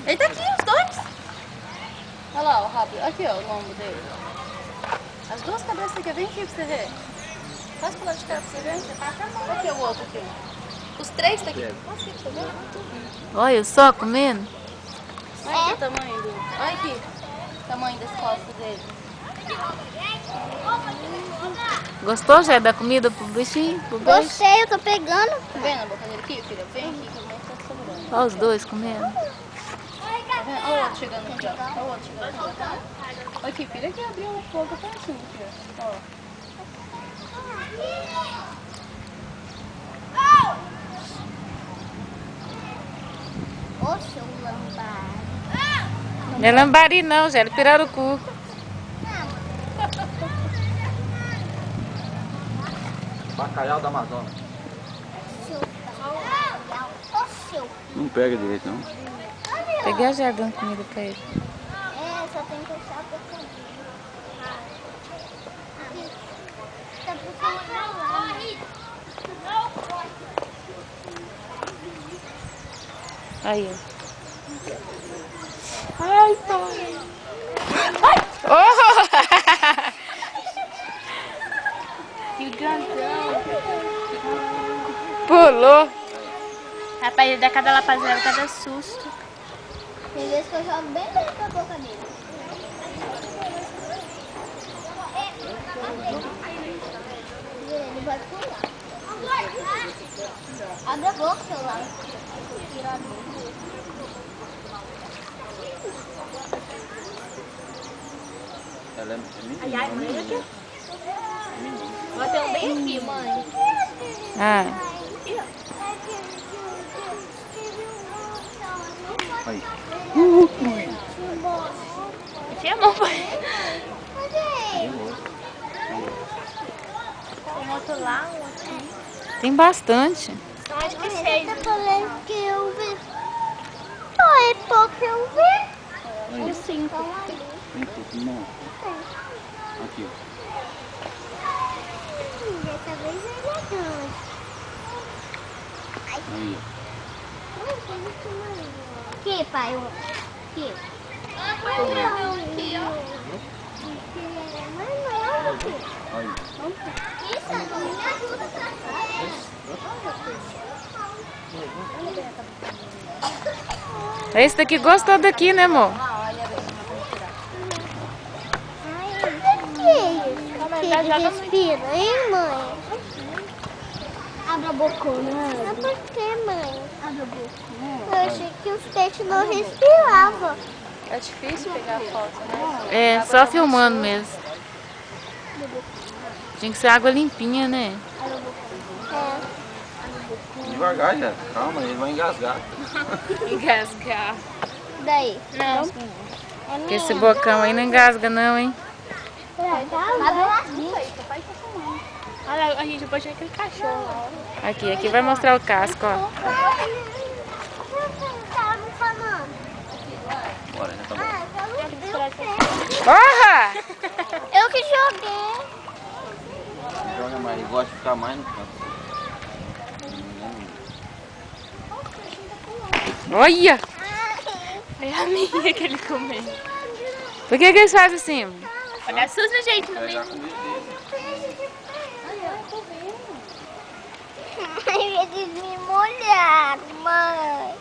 Ele tá aqui, os dois. Olha lá o rabo. Aqui, ó, o lombo dele. As duas cabeças aqui, vem aqui pra você ver. Faz pro lado de cá pra você ver. Aqui o outro aqui. Os três tá aqui. Faz aqui pra você ver. Olha só, comendo. Olha aqui o tamanho do... Olha aqui o tamanho das costas dele. Gostou já da comida pro bichinho? Pro peixe? Gostei, eu tô pegando. Tá vendo a boca dele aqui, filha? Vem aqui que a mãe tá segurando. Olha os dois comendo. Tá vendo? Olha o outro chegando aqui, ó. Olha o outro chegando aqui. Olha aqui, filha, aqui abriu um pouco pertinho aqui, ó. Ô, seu lambari. Não é lambari não, Zé, é pirarucu. Bacalhau da Amazônia. Seu bacalhau. Ô, seu. Não pega direito, não. Peguei já dando comida pra ele. É, só tem que deixar a boca dele. Tá puxando pra lá. Aí, ó. Ai, pai. Oh! Que grandão. Pulou. Rapaz, ele dá cada lapazela, cada susto. Tem vezes que eu jogo bem dentro da boca dele. Ele vai pular. Abre a boca, seu lado. Tira a boca. Ela é menina. Ai, mãe, aqui. Vai ter um bem aqui, mãe. Ah, Aí. Tinha mão, pai. Tem outro lá, um aqui. tem bastante. São acho que Você 6. tá falando que eu vi. Só é pouco eu vi. Aí. 5. Vem aqui, não. Aqui. Dessa vez ele é grande. Aí. Aqui, pai. Aqui. Aqui, ó. Aí. Isso, me ajuda. Esse daqui gostou daqui, né, amor? Que ele respira, hein, mãe? Abre a bocona. Mas por que, mãe? Abre a bocona. Eu achei que os peixes não respiravam. É difícil pegar foto, né? É, só filmando mesmo. Tinha que ser água limpinha, né? Devagar, já. Calma, ele vai engasgar. Engasgar. Daí? Não. É Porque esse bocão aí não engasga não, hein? Olha, a gente pode ir naquele cachorro lá. Aqui vai mostrar o casco, ó. Bora, já tá bom. Porra! Eu que joguei. Joga mais, ele gosta de ficar mais no canto. Olha! É a minha que ele comeu. Por que eles fazem assim? Olha a Suzy, gente, no Pegar meio. a comida dele. Ai, eles me molharam, mãe.